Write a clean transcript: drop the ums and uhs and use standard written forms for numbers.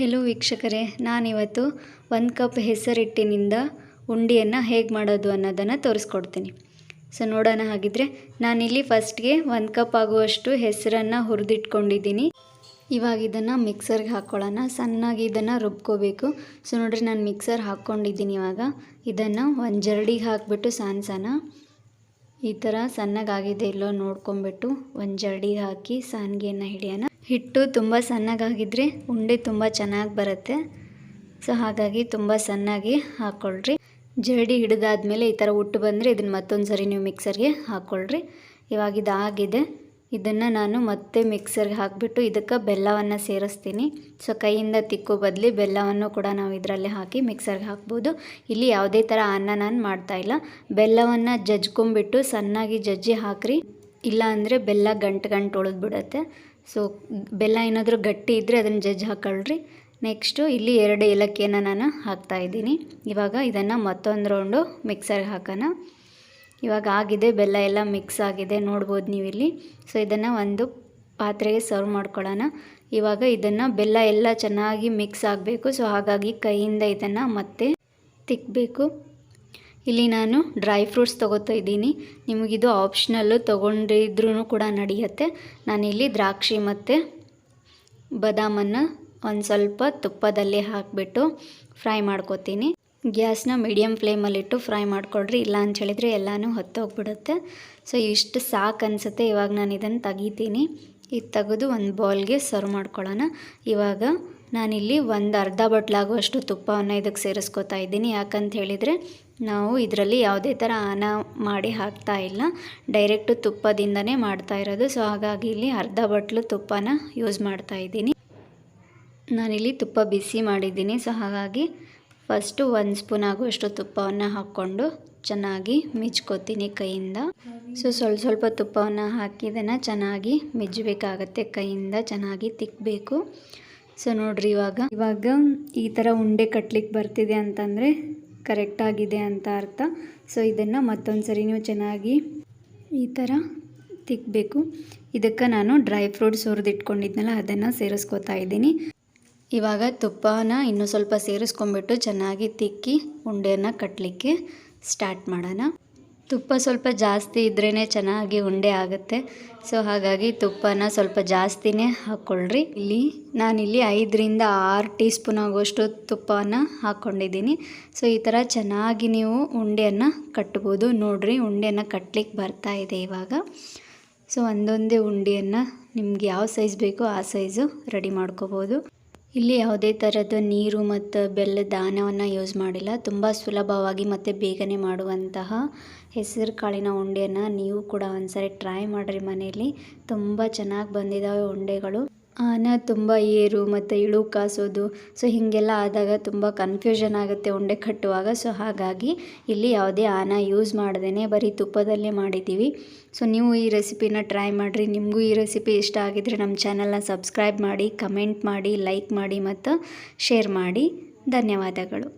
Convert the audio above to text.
Hello ವೀಕ್ಷಕರೇ, ನಾನಿವತ್ತು 1 cup ಹೆಸರಿಟ್ಟಿನಿಂದ ಉಂಡೆಯನ್ನು ಹೇಗೆ ಮಾಡೋದು ಅನ್ನೋದನ್ನು ತೋರಿಸ್ಕೊಡ್ತೀನಿ. ಸೊ ನೋಡೋಣ. ಹಾಗಿದ್ರೆ ನಾನಿಲ್ಲಿ ಫಸ್ಟ್ಗೆ 1 ಕಪ್ ಆಗುವಷ್ಟು ಹೆಸರನ್ನು ಹುರಿದಿಟ್ಕೊಂಡಿದ್ದೀನಿ. ಇವಾಗ ಇದನ್ನು ಮಿಕ್ಸರ್ಗೆ ಹಾಕ್ಕೊಳ್ಳೋಣ. ಸಣ್ಣಾಗಿ ಇದನ್ನು ರುಬ್ಕೋಬೇಕು. ಸೊ ನೋಡಿರಿ, ನಾನು ಮಿಕ್ಸರ್ ಹಾಕ್ಕೊಂಡಿದ್ದೀನಿ. ಇವಾಗ ಇದನ್ನು ಒಂದು ಜರಡಿಗೆ ಹಾಕಿಬಿಟ್ಟು ಸಣ್ಣ ಈ ಥರ ಸಣ್ಣಗಾಗಿದೆ ಇಲ್ಲೋ ನೋಡ್ಕೊಂಬಿಟ್ಟು ಒಂದು ಜರಡಿಗೆ ಹಾಕಿ ಸಾನ್ಗೆಯನ್ನು ಹಿಡಿಯೋಣ. ಹಿಟ್ಟು ತುಂಬ ಸಣ್ಣಗಾಗಿದ್ದರೆ ಉಂಡೆ ತುಂಬ ಚೆನ್ನಾಗಿ ಬರುತ್ತೆ. ಸೊ ಹಾಗಾಗಿ ತುಂಬ ಸಣ್ಣಾಗಿ ಹಾಕ್ಕೊಳ್ರಿ. ಜರಡಿ ಹಿಡಿದಾದ್ಮೇಲೆ ಈ ಥರ ಉಟ್ಟು ಬಂದರೆ ಇದನ್ನು ಮತ್ತೊಂದು ಸರಿ ನೀವು ಮಿಕ್ಸರ್ಗೆ ಹಾಕ್ಕೊಳ್ರಿ. ಇವಾಗ ಇದಾಗಿದೆ. ಇದನ್ನು ನಾನು ಮತ್ತೆ ಮಿಕ್ಸರ್ಗೆ ಹಾಕಿಬಿಟ್ಟು ಇದಕ್ಕೆ ಬೆಲ್ಲವನ್ನು ಸೇರಿಸ್ತೀನಿ. ಸೊ ಕೈಯಿಂದ ತಿಕ್ಕೋ ಬದಲು ಬೆಲ್ಲವನ್ನು ಕೂಡ ನಾವು ಇದರಲ್ಲಿ ಹಾಕಿ ಮಿಕ್ಸರ್ಗೆ ಹಾಕ್ಬೋದು. ಇಲ್ಲಿ ಯಾವುದೇ ಥರ ಅನ್ನ ನಾನು ಮಾಡ್ತಾಯಿಲ್ಲ. ಬೆಲ್ಲವನ್ನು ಜಜ್ಕೊಂಬಿಟ್ಟು ಸಣ್ಣಾಗಿ ಜಜ್ಜಿ ಹಾಕ್ರಿ. ಇಲ್ಲ ಅಂದರೆ ಬೆಲ್ಲ ಗಂಟು ಉಳಿದ್ಬಿಡುತ್ತೆ. ಸೊ ಬೆಲ್ಲ ಏನಾದರೂ ಗಟ್ಟಿ ಇದ್ದರೆ ಅದನ್ನು ಜಜ್ಜಿ ಹಾಕ್ಕೊಳ್ರಿ. ನೆಕ್ಸ್ಟು ಇಲ್ಲಿ 2 ಏಲಕ್ಕಿಯನ್ನು ನಾನು ಹಾಕ್ತಾಯಿದ್ದೀನಿ. ಇವಾಗ ಇದನ್ನು ಮತ್ತೊಂದು ರೌಂಡು ಮಿಕ್ಸರ್ಗೆ ಹಾಕೋಣ. ಇವಾಗ ಆಗಿದೆ, ಬೆಲ್ಲ ಎಲ್ಲ ಮಿಕ್ಸ್ ಆಗಿದೆ ನೋಡ್ಬೋದು ನೀವು ಇಲ್ಲಿ. ಸೊ ಇದನ್ನು ಒಂದು ಪಾತ್ರೆಗೆ ಸರ್ವ್ ಮಾಡ್ಕೊಳ್ಳೋಣ. ಇವಾಗ ಇದನ್ನು ಬೆಲ್ಲ ಎಲ್ಲ ಚೆನ್ನಾಗಿ ಮಿಕ್ಸ್ ಆಗಬೇಕು. ಸೊ ಹಾಗಾಗಿ ಕೈಯಿಂದ ಇದನ್ನು ಮತ್ತೆ ತಿಕ್ಕಬೇಕು. ಇಲ್ಲಿ ನಾನು ಡ್ರೈ ಫ್ರೂಟ್ಸ್ ತೊಗೋತಾ ಇದ್ದೀನಿ. ನಿಮಗಿದು ಆಪ್ಷನಲ್ಲು, ತೊಗೊಂಡಿದ್ರೂ ಕೂಡ ನಡೆಯುತ್ತೆ. ನಾನಿಲ್ಲಿ ದ್ರಾಕ್ಷಿ ಮತ್ತು ಬಾದಾಮನ್ನು ಒಂದು ಸ್ವಲ್ಪ ತುಪ್ಪದಲ್ಲಿ ಹಾಕಿಬಿಟ್ಟು ಫ್ರೈ ಮಾಡ್ಕೋತೀನಿ. ಗ್ಯಾಸ್ನ ಮೀಡಿಯಮ್ ಫ್ಲೇಮಲ್ಲಿಟ್ಟು ಫ್ರೈ ಮಾಡ್ಕೊಳ್ರಿ. ಇಲ್ಲ ಅಂತ ಹೇಳಿದರೆ ಎಲ್ಲನೂ ಹೊತ್ತೋಗ್ಬಿಡುತ್ತೆ. ಸೊ ಇಷ್ಟು ಸಾಕು ಅನಿಸುತ್ತೆ. ಇವಾಗ ನಾನು ಇದನ್ನು ತೆಗಿತೀನಿ. ಇದು ತೆಗೆದು ಒಂದು ಬೌಲ್ಗೆ ಸರ್ವ್ ಮಾಡ್ಕೊಳ್ಳೋಣ. ಇವಾಗ ನಾನಿಲ್ಲಿ ಒಂದು ಅರ್ಧ ಬಟ್ಲಾಗುವಷ್ಟು ತುಪ್ಪವನ್ನು ಇದಕ್ಕೆ ಸೇರಿಸ್ಕೊತಾ ಇದ್ದೀನಿ. ಯಾಕಂತ ಹೇಳಿದರೆ ನಾವು ಇದರಲ್ಲಿ ಯಾವುದೇ ಥರ ಅನ್ನ ಮಾಡಿ ಹಾಕ್ತಾ ಇಲ್ಲ, ಡೈರೆಕ್ಟು ತುಪ್ಪದಿಂದನೇ ಮಾಡ್ತಾ ಇರೋದು. ಸೊ ಹಾಗಾಗಿ ಇಲ್ಲಿ ಅರ್ಧ ಬಟ್ಲು ತುಪ್ಪನ ಯೂಸ್ ಮಾಡ್ತಾ ಇದ್ದೀನಿ. ನಾನಿಲ್ಲಿ ತುಪ್ಪ ಬಿಸಿ ಮಾಡಿದ್ದೀನಿ. ಸೊ ಹಾಗಾಗಿ ಫಸ್ಟು 1 ಸ್ಪೂನ್ ಆಗುವಷ್ಟು ತುಪ್ಪವನ್ನು ಹಾಕ್ಕೊಂಡು ಚೆನ್ನಾಗಿ ಮಿಜ್ಕೋತೀನಿ ಕೈಯಿಂದ. ಸೊ ಸ್ವಲ್ಪ ತುಪ್ಪವನ್ನು ಹಾಕಿ ಇದನ್ನು ಚೆನ್ನಾಗಿ ಮಿಜ್ಜಬೇಕಾಗತ್ತೆ. ಕೈಯಿಂದ ಚೆನ್ನಾಗಿ ತಿಕ್ಕಬೇಕು. ಸೊ ನೋಡಿರಿ, ಇವಾಗ ಈ ಥರ ಉಂಡೆ ಕಟ್ಲಿಕ್ಕೆ ಬರ್ತಿದೆ ಅಂತಂದರೆ ಕರೆಕ್ಟಾಗಿದೆ ಅಂತ ಅರ್ಥ. ಸೊ ಇದನ್ನು ಮತ್ತೊಂದು ಸರಿ ನೀವು ಚೆನ್ನಾಗಿ ಈ ಥರ ತಿಕ್ಕಬೇಕು. ಇದಕ್ಕೆ ನಾನು ಡ್ರೈ ಫ್ರೂಟ್ಸ್ ಹುರಿದಿಟ್ಕೊಂಡಿದ್ನಲ್ಲ ಅದನ್ನು ಸೇರಿಸ್ಕೊತಾ ಇದ್ದೀನಿ. ಇವಾಗ ತುಪ್ಪನ ಇನ್ನೂ ಸ್ವಲ್ಪ ಸೇರಿಸ್ಕೊಂಡ್ಬಿಟ್ಟು ಚೆನ್ನಾಗಿ ತಿಕ್ಕಿ ಉಂಡೆಯನ್ನು ಕಟ್ಟಲಿಕ್ಕೆ ಸ್ಟಾರ್ಟ್ ಮಾಡೋಣ. ತುಪ್ಪ ಸ್ವಲ್ಪ ಜಾಸ್ತಿ ಇದ್ರೇ ಚೆನ್ನಾಗಿ ಉಂಡೆ ಆಗುತ್ತೆ. ಸೊ ಹಾಗಾಗಿ ತುಪ್ಪನ ಸ್ವಲ್ಪ ಜಾಸ್ತಿನೇ ಹಾಕ್ಕೊಳ್ರಿ. ನಾನಿಲ್ಲಿ 5ರಿಂದ 6 ಟೀ ಸ್ಪೂನ್ ಆಗುವಷ್ಟು ತುಪ್ಪನ ಹಾಕ್ಕೊಂಡಿದ್ದೀನಿ. ಸೊ ಈ ಥರ ಚೆನ್ನಾಗಿ ನೀವು ಉಂಡೆಯನ್ನು ಕಟ್ಬೋದು. ನೋಡಿರಿ, ಉಂಡೆಯನ್ನು ಕಟ್ಟಲಿಕ್ಕೆ ಬರ್ತಾ ಇದೆ ಇವಾಗ. ಸೊ ಒಂದೊಂದೇ ಉಂಡೆಯನ್ನು ನಿಮ್ಗೆ ಯಾವ ಸೈಜ್ ಬೇಕೋ ಆ ಸೈಜು ರೆಡಿ ಮಾಡ್ಕೋಬೋದು. ಇಲ್ಲಿ ಯಾವುದೇ ಥರದ ನೀರು ಮತ್ತು ಬೆಲ್ಲದ ದಾನವನ್ನು ಯೂಸ್ ಮಾಡಿಲ್ಲ. ತುಂಬ ಸುಲಭವಾಗಿ ಮತ್ತು ಬೇಗನೆ ಮಾಡುವಂತಹ ಹೆಸರು ಕಾಳಿನ ಉಂಡೆಯನ್ನು ನೀವು ಕೂಡ ಒಂದ್ಸರಿ ಟ್ರೈ ಮಾಡಿರಿ ಮನೆಯಲ್ಲಿ. ತುಂಬ ಚೆನ್ನಾಗಿ ಬಂದಿದ್ದಾವೆ ಉಂಡೆಗಳು. ಆನ ತುಂಬ ಏರು ಮತ್ತು ಇಳು ಕಾಸೋದು, ಸೊ ಹೀಗೆಲ್ಲ ಆದಾಗ ತುಂಬ ಕನ್ಫ್ಯೂಷನ್ ಆಗುತ್ತೆ ಉಂಡೆ ಕಟ್ಟುವಾಗ. ಸೊ ಹಾಗಾಗಿ ಇಲ್ಲಿ ಯಾವುದೇ ಆನ ಯೂಸ್ ಮಾಡ್ದೇ ಬರೀ ತುಪ್ಪದಲ್ಲೇ ಮಾಡಿದ್ದೀವಿ. ಸೊ ನೀವು ಈ ರೆಸಿಪಿನ ಟ್ರೈ ಮಾಡಿರಿ. ನಿಮಗೂ ಈ ರೆಸಿಪಿ ಇಷ್ಟ ಆಗಿದ್ರೆ ನಮ್ಮ ಚಾನಲ್ನ ಸಬ್ಸ್ಕ್ರೈಬ್ ಮಾಡಿ, ಕಮೆಂಟ್ ಮಾಡಿ, ಲೈಕ್ ಮಾಡಿ ಮತ್ತು ಶೇರ್ ಮಾಡಿ. ಧನ್ಯವಾದಗಳು.